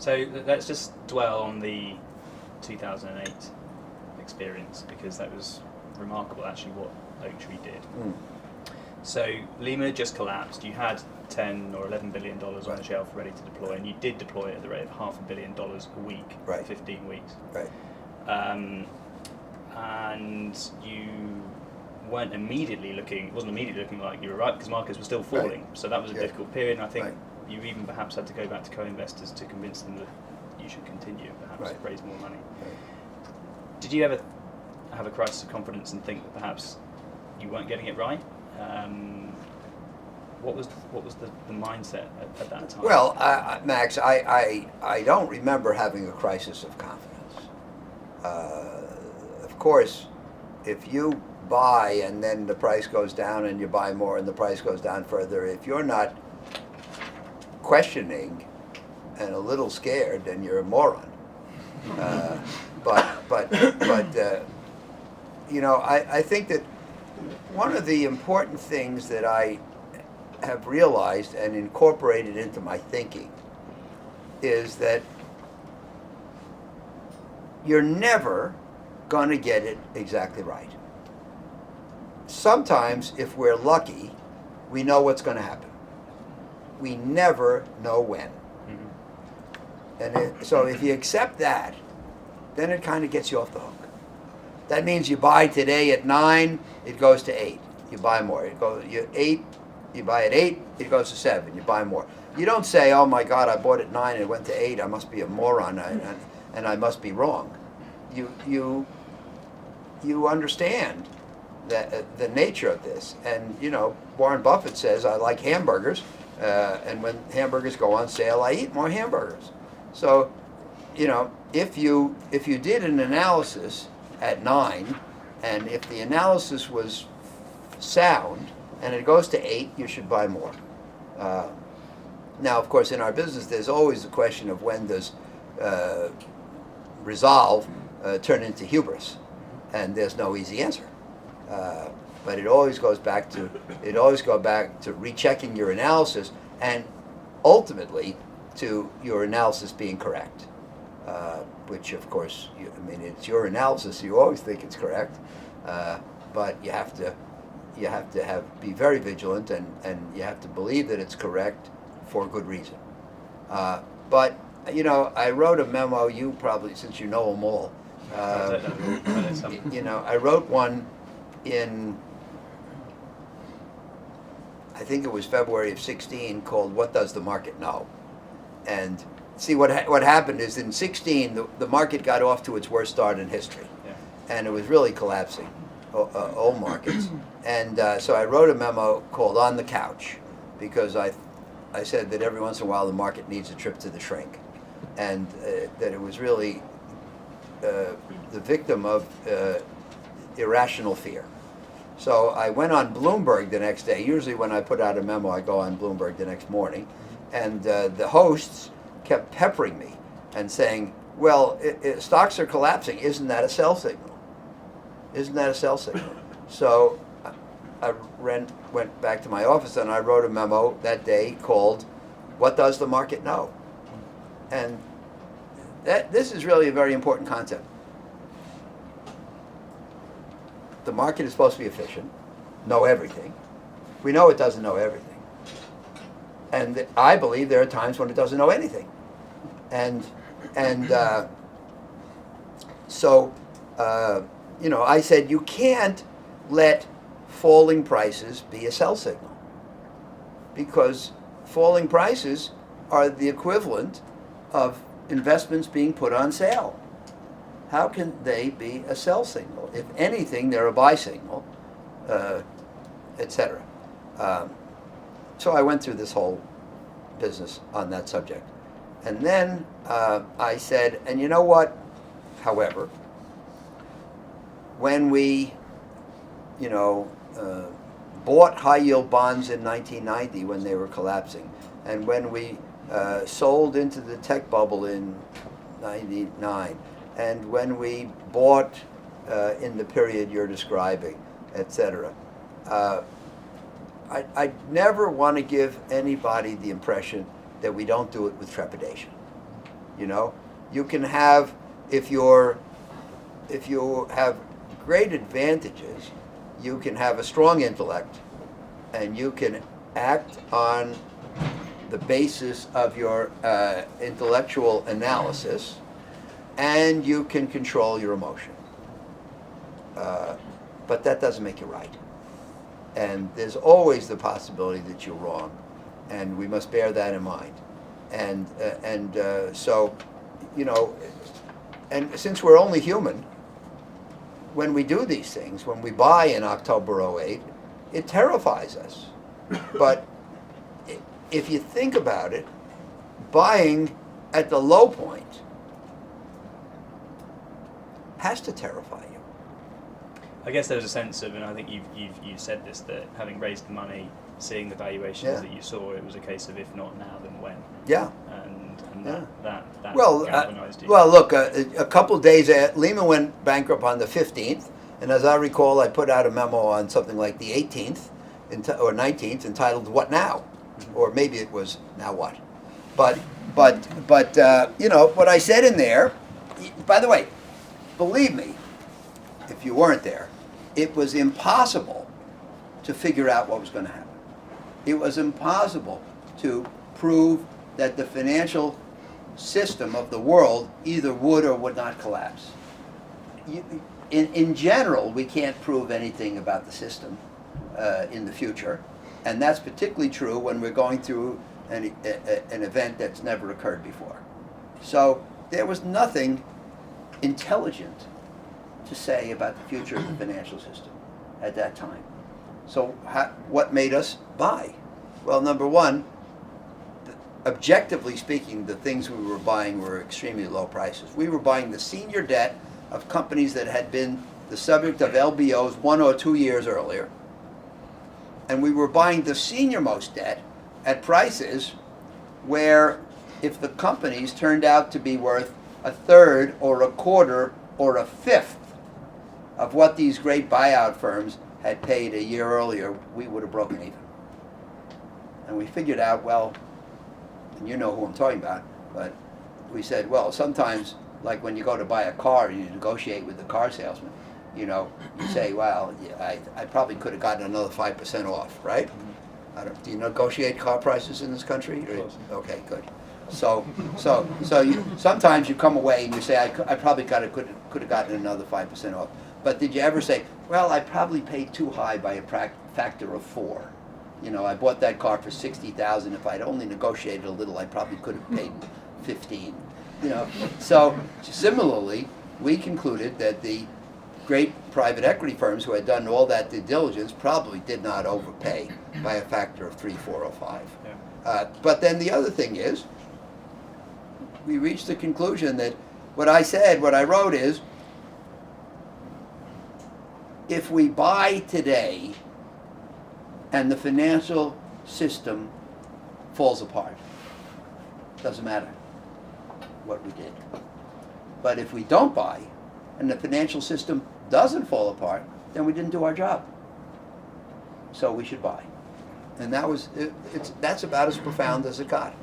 So let's just dwell on the 2008 experience, because that was remarkable actually what Oaktree did. So Lehman had just collapsed. You had 10 or 11 billion dollars on the shelf ready to deploy, and you did deploy it at the rate of $500 million a week for 15 weeks. Right. And you weren't immediately looking. It wasn't immediately looking like you were right, because markets were still falling. Right. So that was a difficult period, and I think Right. you even perhaps had to go back to co-investors to convince them that you should continue, perhaps raise more money. Right. Did you ever have a crisis of confidence and think that perhaps you weren't getting it right? What was the mindset at that time? Well, Max, I don't remember having a crisis of confidence. Of course, if you buy and then the price goes down and you buy more and the price goes down further, if you're not questioning and a little scared, then you're a moron. But you know, I think that one of the important things that I have realized and incorporated into my thinking is that you're never going to get it exactly right. Sometimes, if we're lucky, we know what's going to happen. We never know when. And so if you accept that, then it kind of gets you off the hook. That means you buy today at 9, it goes to 8. You buy more. You buy at 8, it goes to 7. You buy more. You don't say, "Oh my God, I bought at 9 and it went to 8. I must be a moron and I must be wrong." You understand that the nature of this. And you know, Warren Buffett says, "I like hamburgers, and when hamburgers go on sale, I eat more hamburgers." So, you know, if you did an analysis at 9, and if the analysis was sound and it goes to 8, you should buy more. Now, of course, in our business, there's always the question of when does resolve turn into hubris, and there's no easy answer. But it always goes back to rechecking your analysis, and ultimately to your analysis being correct. Which, of course, it's your analysis. You always think it's correct, but you have to be very vigilant, and you have to believe that it's correct for good reason. But you know, I wrote a memo. You probably, since you know them all, you know, I wrote one in, I think it was February of 16, called "What Does the Market Know?" And see, what happened is in 16, the market got off to its worst start in history, and it was really collapsing, all markets. And so I wrote a memo called "On the Couch," because I said that every once in a while the market needs a trip to the shrink, and that it was really the victim of irrational fear. So I went on Bloomberg the next day. Usually when I put out a memo, I go on Bloomberg the next morning, and the hosts kept peppering me and saying, "Well, stocks are collapsing. Isn't that a sell signal? Isn't that a sell signal?" So I went back to my office and I wrote a memo that day called "What Does the Market Know?" And this is really a very important concept. The market is supposed to be efficient, know everything. We know it doesn't know everything. And I believe there are times when it doesn't know anything. And so, you know, I said you can't let falling prices be a sell signal, because falling prices are the equivalent of investments being put on sale. How can they be a sell signal? If anything, they're a buy signal, etc. So I went through this whole business on that subject. And then I said, and you know what? However, when we, you know, bought high-yield bonds in 1990 when they were collapsing, and when we sold into the tech bubble in 99, and when we bought in the period you're describing, etc., I never want to give anybody the impression that we don't do it with trepidation. You know, you can have, if you have great advantages, you can have a strong intellect, and you can act on the basis of your intellectual analysis, and you can control your emotion. But that doesn't make you right. And there's always the possibility that you're wrong, and we must bear that in mind. And so, you know, and since we're only human, when we do these things, when we buy in October '08, it terrifies us. But if you think about it, buying at the low point has to terrify you. I guess there was a sense of, and I think you've said this, that having raised the money, seeing the valuations that you saw, it was a case of if not now, then when. Yeah. And Yeah. that Well, galvanized you. well, look, a couple days Lehman went bankrupt on the 15th, and as I recall, I put out a memo on something like the 18th or 19th entitled "What Now?" Or maybe it was "Now What?" But you know what I said in there. By the way, believe me, if you weren't there, it was impossible to figure out what was going to happen. It was impossible to prove that the financial system of the world either would or would not collapse. In general, we can't prove anything about the system in the future, and that's particularly true when we're going through an event that's never occurred before. So there was nothing intelligent to say about the future of the financial system at that time. So what made us buy? Well, number one, objectively speaking, the things we were buying were extremely low prices. We were buying the senior debt of companies that had been the subject of LBOs 1 or 2 years earlier. And we were buying the senior-most debt at prices where if the companies turned out to be worth a third or a quarter or a fifth of what these great buyout firms had paid a year earlier, we would have broken even. And we figured out, well, and you know who I'm talking about, but we said, well, sometimes, like when you go to buy a car and you negotiate with the car salesman, you know, you say, well, yeah, I probably could have gotten another 5% off, right? Do you negotiate car prices in this country? Okay, good. So sometimes you come away and you say, I probably could have gotten another 5% off. But did you ever say, well, I probably paid too high by a factor of 4? You know, I bought that car for $60,000. If I'd only negotiated a little, I probably could have paid 15. You know, so similarly, we concluded that the great private equity firms who had done all that due diligence probably did not overpay by a factor of 3, 4, or 5. Yeah. But then the other thing is, we reached the conclusion that what I wrote is, if we buy today and the financial system falls apart, doesn't matter what we did. But if we don't buy and the financial system doesn't fall apart, then we didn't do our job. So we should buy. And that's about as profound as it got.